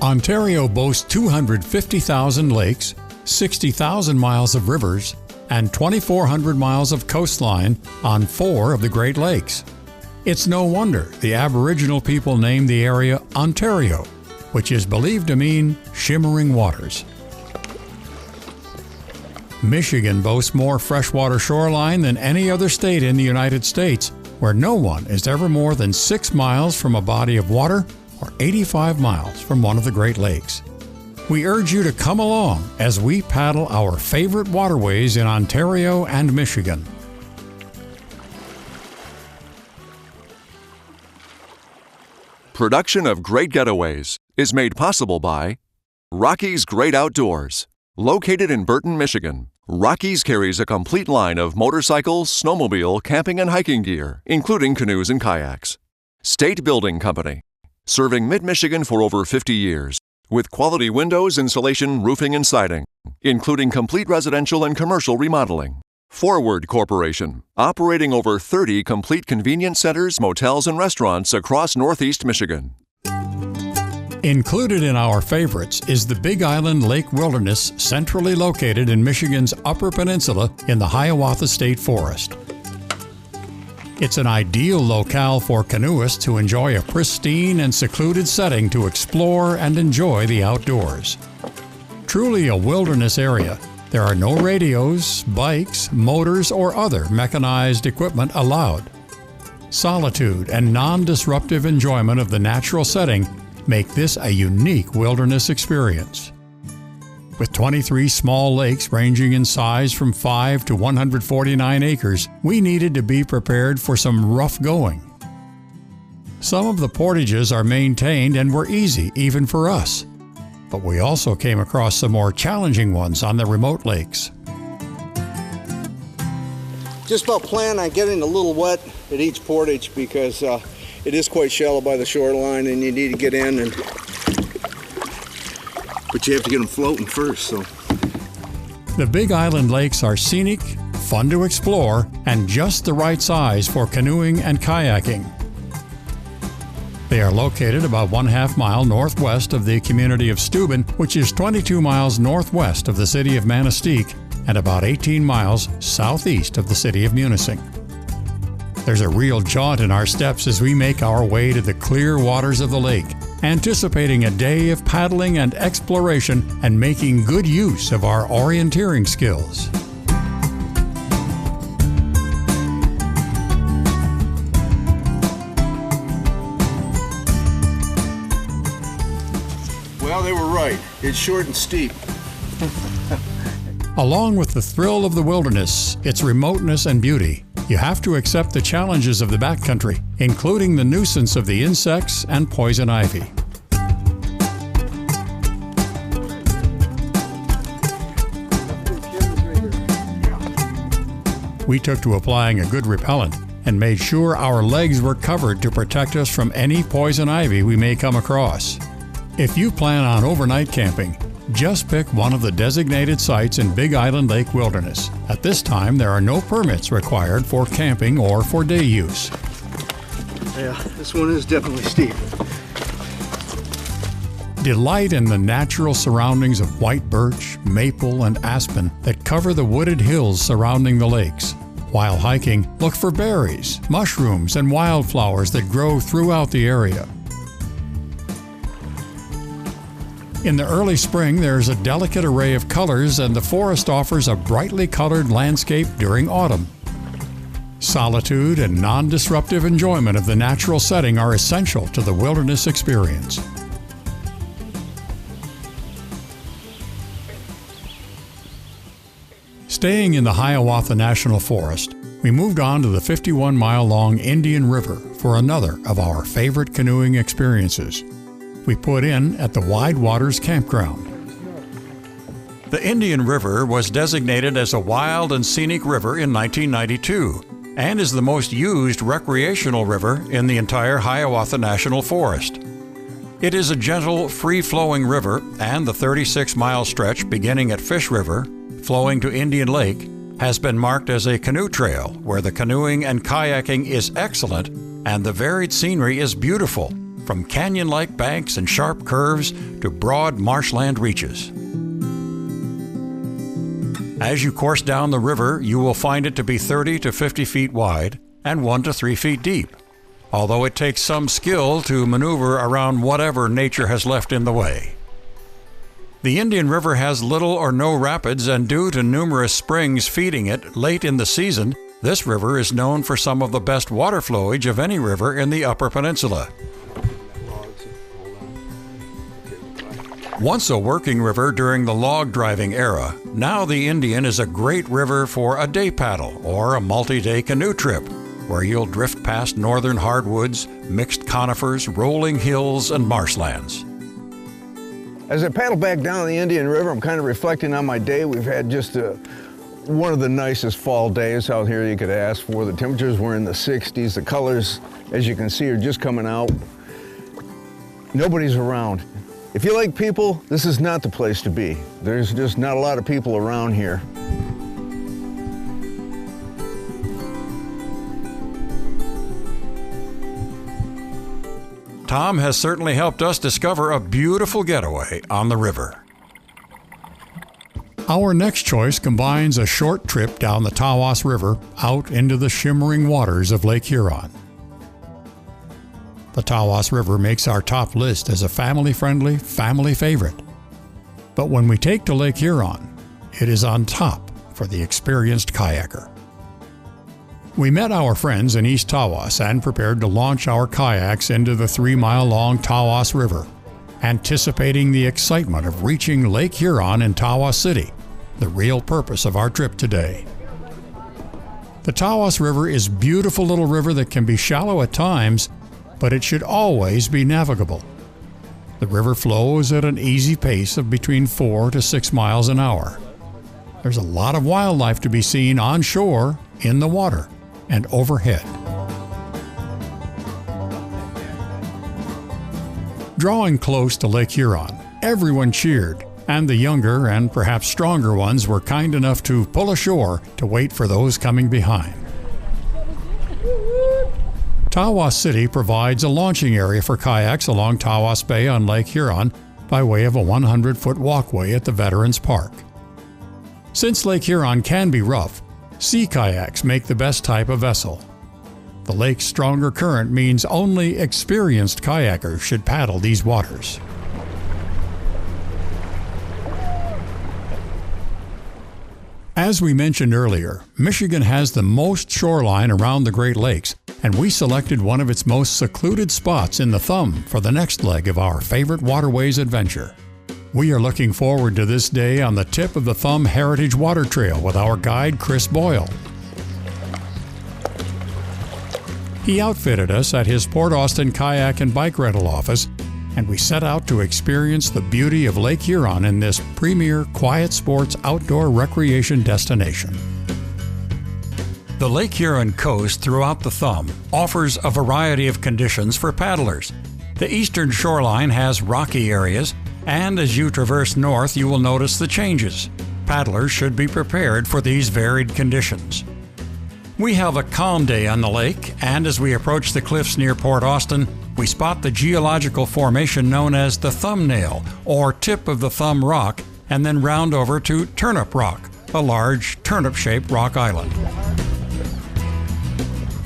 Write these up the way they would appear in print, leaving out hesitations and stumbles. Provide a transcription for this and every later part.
Ontario boasts 250,000 lakes, 60,000 miles of rivers, and 2,400 miles of coastline on 4 of the Great Lakes. It's no wonder the Aboriginal people named the area Ontario, which is believed to mean shimmering waters. Michigan boasts more freshwater shoreline than any other state in the United States, where no one is ever more than 6 miles from a body of water or 85 miles from one of the Great Lakes. We urge you to come along as we paddle our favorite waterways in Ontario and Michigan. Production of Great Getaways is made possible by Rockies Great Outdoors. Located in Burton, Michigan, Rockies carries a complete line of motorcycles, snowmobile, camping, and hiking gear, including canoes and kayaks. State Building Company, serving Mid-Michigan for over 50 years, with quality windows, insulation, roofing, and siding, including complete residential and commercial remodeling. Forward Corporation, operating over 30 complete convenience centers, motels, and restaurants across Northeast Michigan. Included in our favorites is the Big Island Lake Wilderness, centrally located in Michigan's Upper Peninsula in the Hiawatha State Forest. It's an ideal locale for canoeists who enjoy a pristine and secluded setting to explore and enjoy the outdoors. Truly a wilderness area, there are no radios, bikes, motors, or other mechanized equipment allowed. Solitude and non-disruptive enjoyment of the natural setting make this a unique wilderness experience. With 23 small lakes ranging in size from 5 to 149 acres, we needed to be prepared for some rough going. Some of the portages are maintained and were easy even for us, but we also came across some more challenging ones on the remote lakes. Just about plan on getting a little wet at each portage because it is quite shallow by the shoreline and you need to get in, but you have to get them floating first. So the Big Island lakes are scenic, fun to explore, and just the right size for canoeing and kayaking. They are located about 1/2 mile northwest of the community of Steuben, which is 22 miles northwest of the city of Manistee and about 18 miles southeast of the city of Munising. There's a real jaunt in our steps as we make our way to the clear waters of the lake, anticipating a day of paddling and exploration and making good use of our orienteering skills. Well, they were right. It's short and steep. Along with the thrill of the wilderness, its remoteness and beauty, you have to accept the challenges of the backcountry, including the nuisance of the insects and poison ivy. We took to applying a good repellent and made sure our legs were covered to protect us from any poison ivy we may come across. If you plan on overnight camping, just pick one of the designated sites in Big Island Lake Wilderness. At this time, there are no permits required for camping or for day use. Yeah, this one is definitely steep. Delight in the natural surroundings of white birch, maple, and aspen that cover the wooded hills surrounding the lakes. While hiking, look for berries, mushrooms, and wildflowers that grow throughout the area. In the early spring, there's a delicate array of colors, and the forest offers a brightly colored landscape during autumn. Solitude and non-disruptive enjoyment of the natural setting are essential to the wilderness experience. Staying in the Hiawatha National Forest, we moved on to the 51-mile-long Indian River for another of our favorite canoeing experiences. We put in at the Wide Waters Campground. The Indian River was designated as a wild and scenic river in 1992 and is the most used recreational river in the entire Hiawatha National Forest. It is a gentle, free-flowing river, and the 36-mile stretch beginning at Fish River, flowing to Indian Lake, has been marked as a canoe trail where the canoeing and kayaking is excellent and the varied scenery is beautiful, from canyon-like banks and sharp curves to broad marshland reaches. As you course down the river, you will find it to be 30 to 50 feet wide and 1 to 3 feet deep, although it takes some skill to maneuver around whatever nature has left in the way. The Indian River has little or no rapids, and due to numerous springs feeding it late in the season, this river is known for some of the best water flowage of any river in the Upper Peninsula. Once a working river during the log driving era, now the Indian is a great river for a day paddle or a multi-day canoe trip, where you'll drift past northern hardwoods, mixed conifers, rolling hills, and marshlands. As I paddle back down the Indian River, I'm kind of reflecting on my day. We've had just one of the nicest fall days out here you could ask for. The temperatures were in the 60s. The colors, as you can see, are just coming out. Nobody's around. If you like people, this is not the place to be. There's just not a lot of people around here. Tom has certainly helped us discover a beautiful getaway on the river. Our next choice combines a short trip down the Tawas River out into the shimmering waters of Lake Huron. The Tawas River makes our top list as a family-friendly family favorite. But when we take to Lake Huron, it is on top for the experienced kayaker. We met our friends in East Tawas and prepared to launch our kayaks into the 3-mile-long Tawas River, anticipating the excitement of reaching Lake Huron in Tawas City, the real purpose of our trip today. The Tawas River is a beautiful little river that can be shallow at times, but it should always be navigable. The river flows at an easy pace of between 4 to 6 miles an hour. There's a lot of wildlife to be seen on shore, in the water, and overhead. Drawing close to Lake Huron, everyone cheered, and the younger and perhaps stronger ones were kind enough to pull ashore to wait for those coming behind. Tawas City provides a launching area for kayaks along Tawas Bay on Lake Huron by way of a 100-foot walkway at the Veterans Park. Since Lake Huron can be rough, sea kayaks make the best type of vessel. The lake's stronger current means only experienced kayakers should paddle these waters. As we mentioned earlier, Michigan has the most shoreline around the Great Lakes, and we selected one of its most secluded spots in the Thumb for the next leg of our favorite Waterways adventure. We are looking forward to this day on the tip of the Thumb Heritage Water Trail with our guide Chris Boyle. He outfitted us at his Port Austin kayak and bike rental office, and we set out to experience the beauty of Lake Huron in this premier quiet sports outdoor recreation destination. The Lake Huron coast throughout the Thumb offers a variety of conditions for paddlers. The eastern shoreline has rocky areas, and as you traverse north, you will notice the changes. Paddlers should be prepared for these varied conditions. We have a calm day on the lake, and as we approach the cliffs near Port Austin, we spot the geological formation known as the Thumbnail, or tip of the Thumb Rock, and then round over to Turnip Rock, a large turnip-shaped rock island.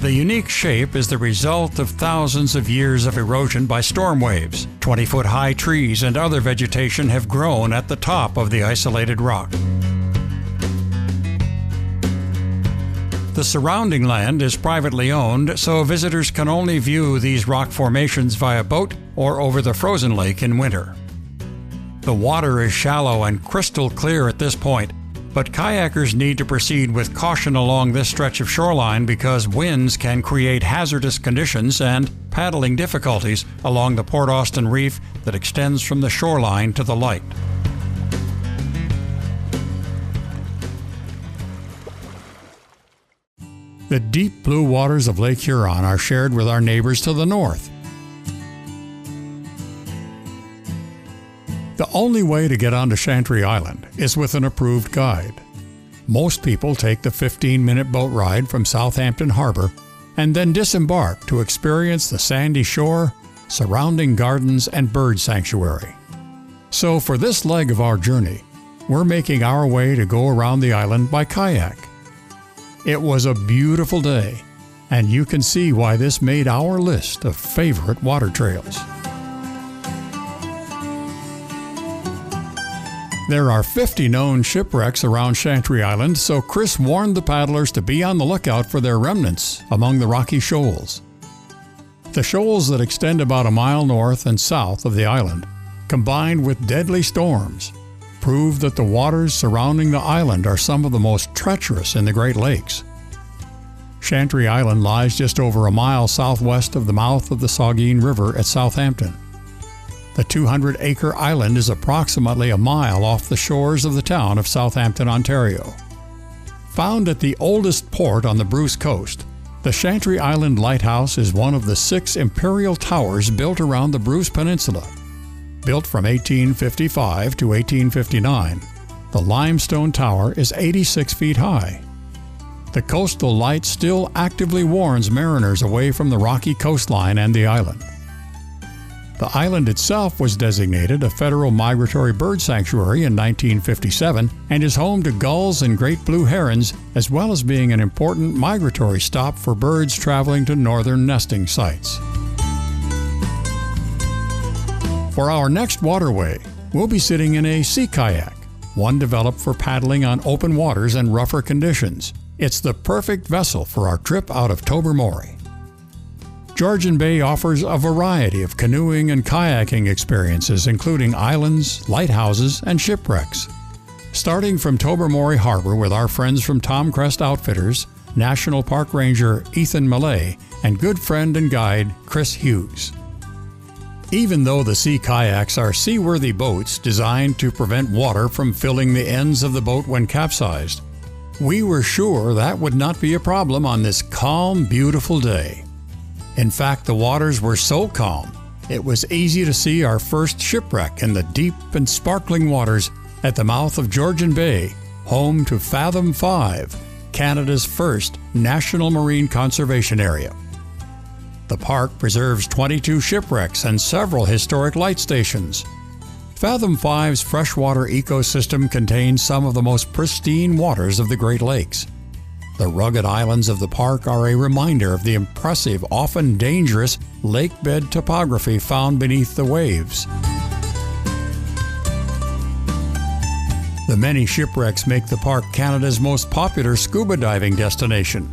The unique shape is the result of thousands of years of erosion by storm waves. 20-foot-high trees and other vegetation have grown at the top of the isolated rock. The surrounding land is privately owned, so visitors can only view these rock formations via boat or over the frozen lake in winter. The water is shallow and crystal clear at this point, but kayakers need to proceed with caution along this stretch of shoreline because winds can create hazardous conditions and paddling difficulties along the Port Austin Reef that extends from the shoreline to the light. The deep blue waters of Lake Huron are shared with our neighbors to the north. The only way to get onto Chantry Island is with an approved guide. Most people take the 15-minute boat ride from Southampton Harbor and then disembark to experience the sandy shore, surrounding gardens and bird sanctuary. So for this leg of our journey, we're making our way to go around the island by kayak. It was a beautiful day, and you can see why this made our list of favorite water trails. There are 50 known shipwrecks around Chantry Island, so Chris warned the paddlers to be on the lookout for their remnants among the rocky shoals. The shoals that extend about a mile north and south of the island, combined with deadly storms, prove that the waters surrounding the island are some of the most treacherous in the Great Lakes. Chantry Island lies just over a mile southwest of the mouth of the Saugeen River at Southampton. The 200-acre island is approximately a mile off the shores of the town of Southampton, Ontario. Found at the oldest port on the Bruce Coast, the Chantry Island Lighthouse is one of the 6 imperial towers built around the Bruce Peninsula. Built from 1855 to 1859, the limestone tower is 86 feet high. The coastal light still actively warns mariners away from the rocky coastline and the island. The island itself was designated a federal migratory bird sanctuary in 1957 and is home to gulls and great blue herons, as well as being an important migratory stop for birds traveling to northern nesting sites. For our next waterway, we'll be sitting in a sea kayak, one developed for paddling on open waters and rougher conditions. It's the perfect vessel for our trip out of Tobermory. Georgian Bay offers a variety of canoeing and kayaking experiences, including islands, lighthouses, and shipwrecks. Starting from Tobermory Harbor with our friends from Tom Crest Outfitters, National Park Ranger Ethan Millay, and good friend and guide Chris Hughes. Even though the sea kayaks are seaworthy boats designed to prevent water from filling the ends of the boat when capsized, we were sure that would not be a problem on this calm, beautiful day. In fact, the waters were so calm, it was easy to see our first shipwreck in the deep and sparkling waters at the mouth of Georgian Bay, home to Fathom 5, Canada's first National Marine Conservation Area. The park preserves 22 shipwrecks and several historic light stations. Fathom 5's freshwater ecosystem contains some of the most pristine waters of the Great Lakes. The rugged islands of the park are a reminder of the impressive, often dangerous, lake bed topography found beneath the waves. The many shipwrecks make the park Canada's most popular scuba diving destination.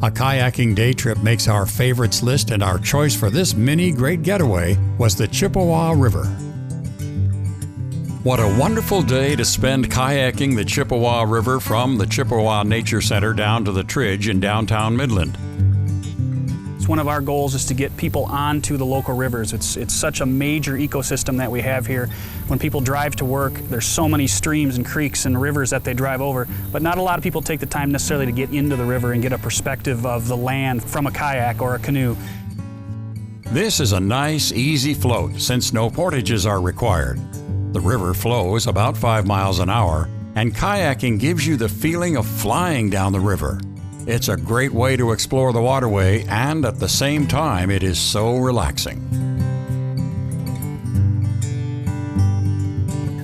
A kayaking day trip makes our favorites list, and our choice for this mini great getaway was the Chippewa River. What a wonderful day to spend kayaking the Chippewa River from the Chippewa Nature Center down to the Tridge in downtown Midland. It's one of our goals is to get people onto the local rivers. It's such a major ecosystem that we have here. When people drive to work, there's so many streams and creeks and rivers that they drive over, but not a lot of people take the time necessarily to get into the river and get a perspective of the land from a kayak or a canoe. This is a nice, easy float since no portages are required. The river flows about 5 miles an hour, and kayaking gives you the feeling of flying down the river. It's a great way to explore the waterway, and at the same time, it is so relaxing.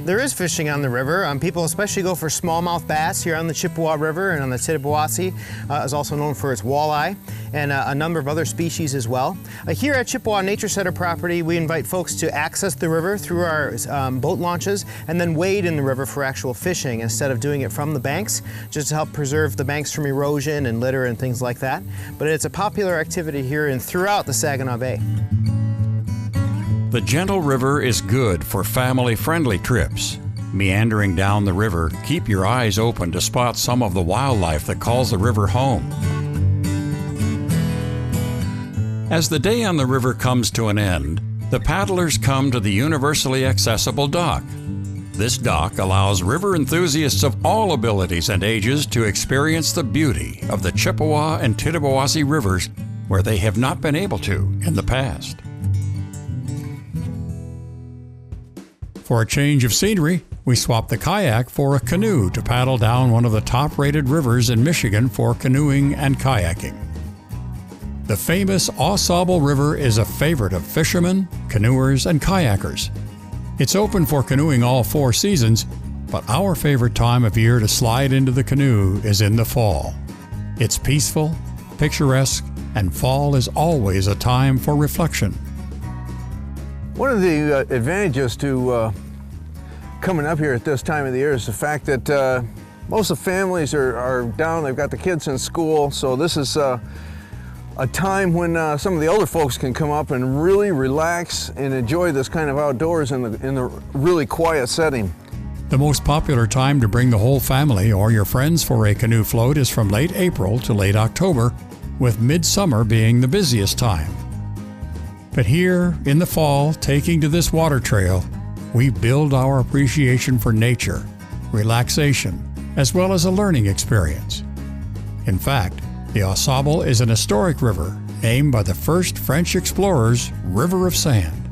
There is fishing on the river. People especially go for smallmouth bass here on the Chippewa River, and on the Tittabawassee is also known for its walleye, and a number of other species as well. Here at Chippewa Nature Center property, we invite folks to access the river through our boat launches and then wade in the river for actual fishing instead of doing it from the banks, just to help preserve the banks from erosion and litter and things like that. But it's a popular activity here and throughout the Saginaw Bay. The gentle river is good for family-friendly trips. Meandering down the river, keep your eyes open to spot some of the wildlife that calls the river home. As the day on the river comes to an end, the paddlers come to the universally accessible dock. This dock allows river enthusiasts of all abilities and ages to experience the beauty of the Chippewa and Tittabawassee rivers where they have not been able to in the past. For a change of scenery, we swapped the kayak for a canoe to paddle down one of the top-rated rivers in Michigan for canoeing and kayaking. The famous Au Sable River is a favorite of fishermen, canoers, and kayakers. It's open for canoeing all 4 seasons, but our favorite time of year to slide into the canoe is in the fall. It's peaceful, picturesque, and fall is always a time for reflection. One of the advantages to coming up here at this time of the year is the fact that most of the families are down, they've got the kids in school, so this is a time when some of the older folks can come up and really relax and enjoy this kind of outdoors in the really quiet setting. The most popular time to bring the whole family or your friends for a canoe float is from late April to late October, with midsummer being the busiest time. But here in the fall, taking to this water trail, we build our appreciation for nature, relaxation, as well as a learning experience. In fact, the Au Sable is an historic river named by the first French explorers River of Sand.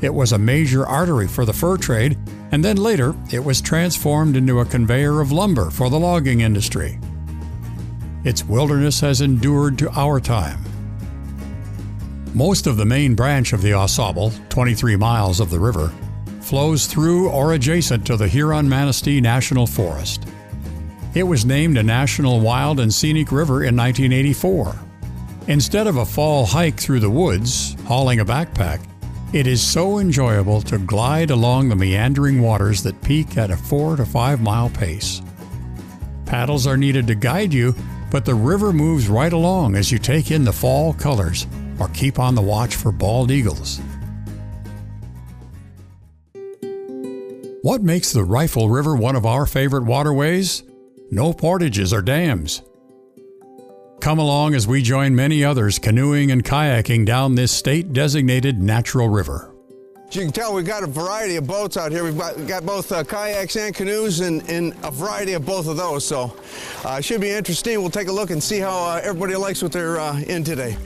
It was a major artery for the fur trade, and then later it was transformed into a conveyor of lumber for the logging industry. Its wilderness has endured to our time. Most of the main branch of the Au Sable, 23 miles of the river, flows through or adjacent to the Huron-Manistee National Forest. It was named a National Wild and Scenic River in 1984. Instead of a fall hike through the woods, hauling a backpack, it is so enjoyable to glide along the meandering waters that peak at a 4 to 5 mile pace. Paddles are needed to guide you, but the river moves right along as you take in the fall colors or keep on the watch for bald eagles. What makes the Rifle River one of our favorite waterways? No portages or dams. Come along as we join many others canoeing and kayaking down this state-designated natural river. As you can tell, we've got a variety of boats out here. We've got both kayaks and canoes and a variety of both of those. So it should be interesting. We'll take a look and see how everybody likes what they're in today.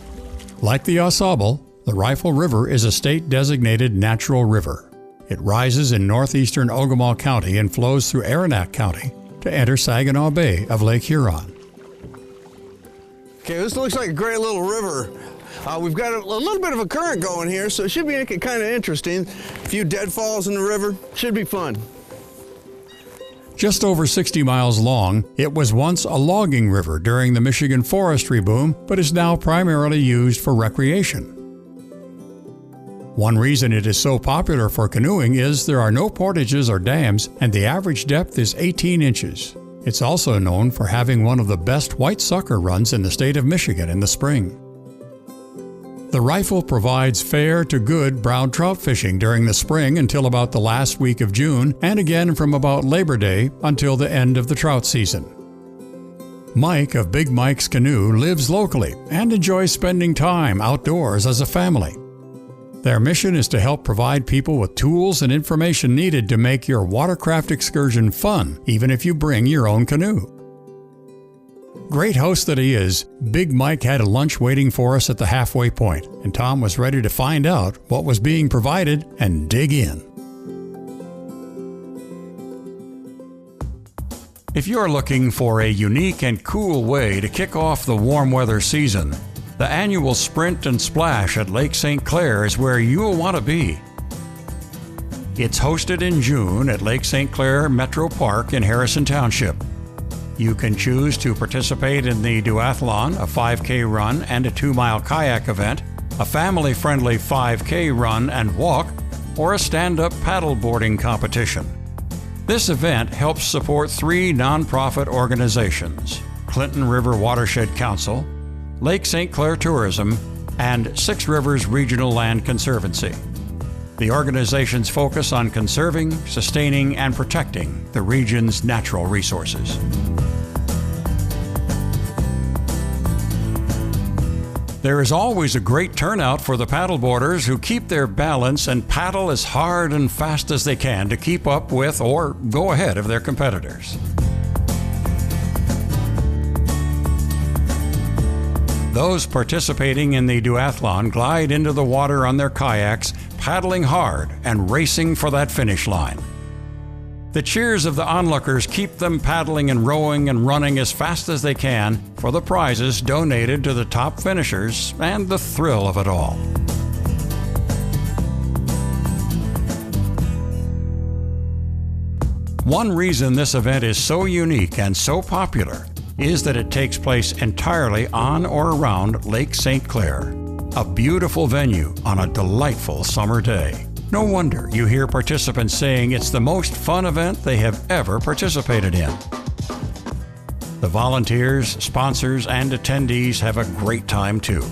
Like the Au Sable, the Rifle River is a state-designated natural river. It rises in northeastern Ogemaw County and flows through Aranac County to enter Saginaw Bay of Lake Huron. Okay, this looks like a great little river. We've got a little bit of a current going here, so it should be kind of interesting. A few deadfalls in the river. Should be fun. Just over 60 miles long, it was once a logging river during the Michigan forestry boom, but is now primarily used for recreation. One reason it is so popular for canoeing is there are no portages or dams, and the average depth is 18 inches. It's also known for having one of the best white sucker runs in the state of Michigan in the spring. The Rifle provides fair to good brown trout fishing during the spring until about the last week of June, and again from about Labor Day until the end of the trout season. Mike of Big Mike's Canoe lives locally and enjoys spending time outdoors as a family. Their mission is to help provide people with tools and information needed to make your watercraft excursion fun, even if you bring your own canoe. Great host that he is, Big Mike had a lunch waiting for us at the halfway point, and Tom was ready to find out what was being provided and dig in. If you're looking for a unique and cool way to kick off the warm weather season, the annual Sprint and Splash at Lake St. Clair is where you'll want to be. It's hosted in June at Lake St. Clair Metro Park in Harrison Township. You can choose to participate in the duathlon, a 5K run and a 2-mile kayak event, a family-friendly 5K run and walk, or a stand-up paddleboarding competition. This event helps support 3 nonprofit organizations: Clinton River Watershed Council, Lake St. Clair Tourism, and 6 Rivers Regional Land Conservancy. The organizations focus on conserving, sustaining, and protecting the region's natural resources. There is always a great turnout for the paddleboarders who keep their balance and paddle as hard and fast as they can to keep up with or go ahead of their competitors. Those participating in the duathlon glide into the water on their kayaks, paddling hard and racing for that finish line. The cheers of the onlookers keep them paddling and rowing and running as fast as they can for the prizes donated to the top finishers and the thrill of it all. One reason this event is so unique and so popular is that it takes place entirely on or around Lake St. Clair, a beautiful venue on a delightful summer day. No wonder you hear participants saying it's the most fun event they have ever participated in. The volunteers, sponsors, and attendees have a great time too.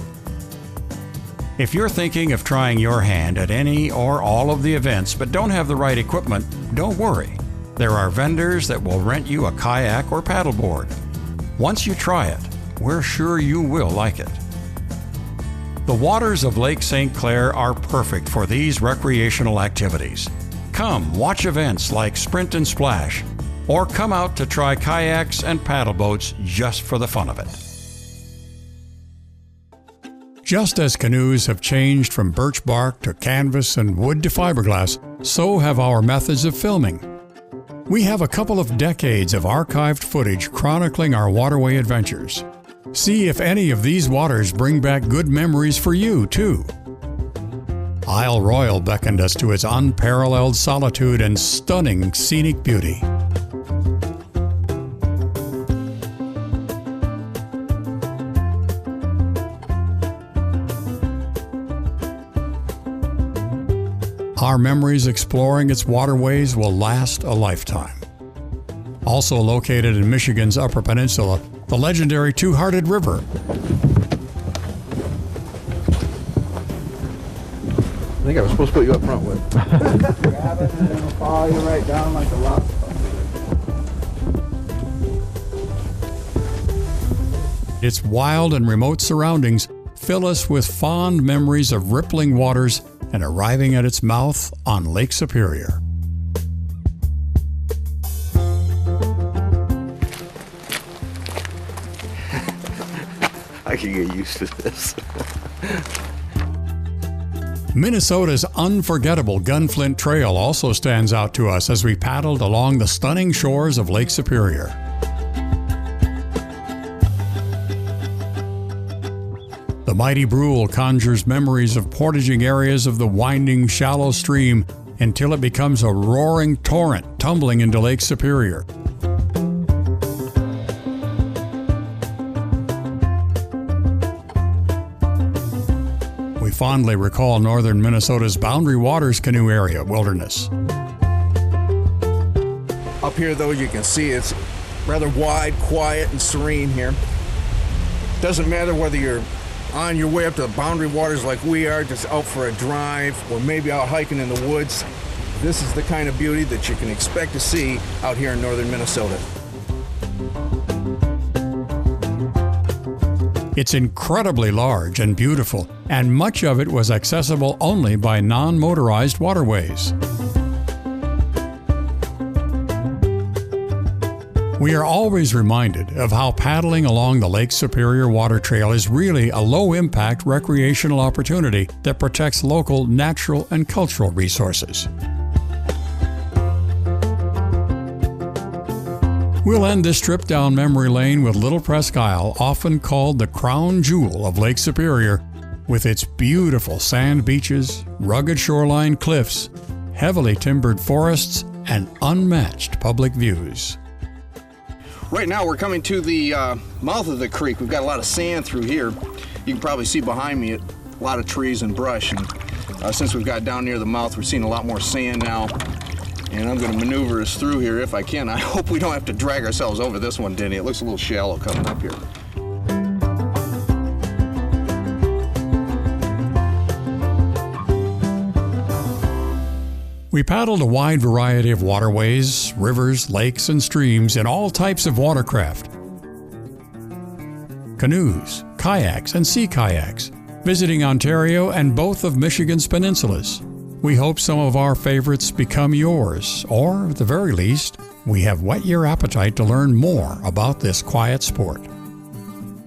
If you're thinking of trying your hand at any or all of the events but don't have the right equipment, don't worry. There are vendors that will rent you a kayak or paddleboard. Once you try it, we're sure you will like it. The waters of Lake St. Clair are perfect for these recreational activities. Come watch events like Sprint and Splash, or come out to try kayaks and paddle boats just for the fun of it. Just as canoes have changed from birch bark to canvas and wood to fiberglass, so have our methods of filming. We have a couple of decades of archived footage chronicling our waterway adventures. See if any of these waters bring back good memories for you, too. Isle Royal beckoned us to its unparalleled solitude and stunning scenic beauty. Our memories exploring its waterways will last a lifetime. Also located in Michigan's Upper Peninsula, the legendary Two-Hearted River. I think I was supposed to put you up front with. Grab it and it'll follow you right down like a rock. Its wild and remote surroundings fill us with fond memories of rippling waters and arriving at its mouth on Lake Superior. I can get used to this. Minnesota's unforgettable Gunflint Trail also stands out to us as we paddled along the stunning shores of Lake Superior. The mighty Brule conjures memories of portaging areas of the winding, shallow stream until it becomes a roaring torrent tumbling into Lake Superior. We fondly recall northern Minnesota's Boundary Waters Canoe Area wilderness. Up here, though, you can see it's rather wide, quiet, and serene here. Doesn't matter whether you're on your way up to the Boundary Waters like we are, just out for a drive, or maybe out hiking in the woods. This is the kind of beauty that you can expect to see out here in northern Minnesota. It's incredibly large and beautiful, and much of it was accessible only by non-motorized waterways. We are always reminded of how paddling along the Lake Superior Water Trail is really a low-impact recreational opportunity that protects local natural and cultural resources. We'll end this trip down memory lane with Little Presque Isle, often called the crown jewel of Lake Superior, with its beautiful sand beaches, rugged shoreline cliffs, heavily timbered forests, and unmatched public views. Right now we're coming to the mouth of the creek. We've got a lot of sand through here. You can probably see behind me a lot of trees and brush. And since we've got down near the mouth, we're seeing a lot more sand now. And I'm going to maneuver us through here if I can. I hope we don't have to drag ourselves over this one, Denny. It looks a little shallow coming up here. We paddled a wide variety of waterways, rivers, lakes, and streams in all types of watercraft. Canoes, kayaks, and sea kayaks, visiting Ontario and both of Michigan's peninsulas. We hope some of our favorites become yours, or at the very least, we have whet your appetite to learn more about this quiet sport.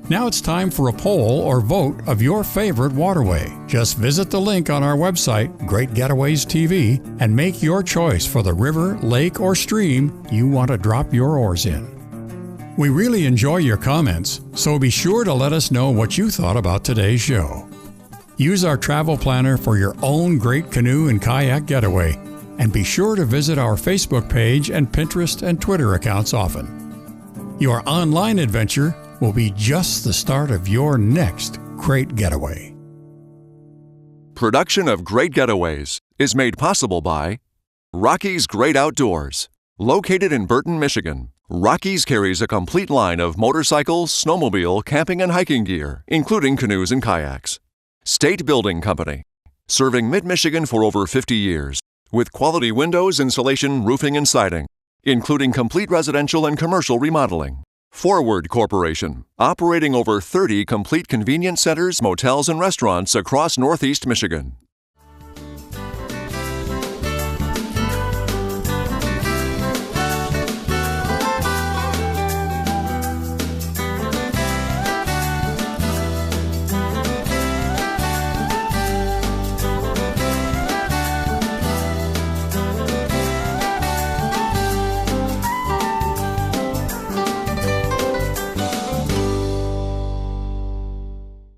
Now it's time for a poll or vote of your favorite waterway. Just visit the link on our website, Great Getaways TV, and make your choice for the river, lake, or stream you want to drop your oars in. We really enjoy your comments, so be sure to let us know what you thought about today's show. Use our travel planner for your own great canoe and kayak getaway, and be sure to visit our Facebook page and Pinterest and Twitter accounts often. Your online adventure will be just the start of your next great getaway. Production of Great Getaways is made possible by Rocky's Great Outdoors. Located in Burton, Michigan, Rocky's carries a complete line of motorcycle, snowmobile, camping, and hiking gear, including canoes and kayaks. State Building Company, serving Mid-Michigan for over 50 years, with quality windows, insulation, roofing, and siding, including complete residential and commercial remodeling. Forward Corporation, operating over 30 complete convenience centers, motels, and restaurants across Northeast Michigan.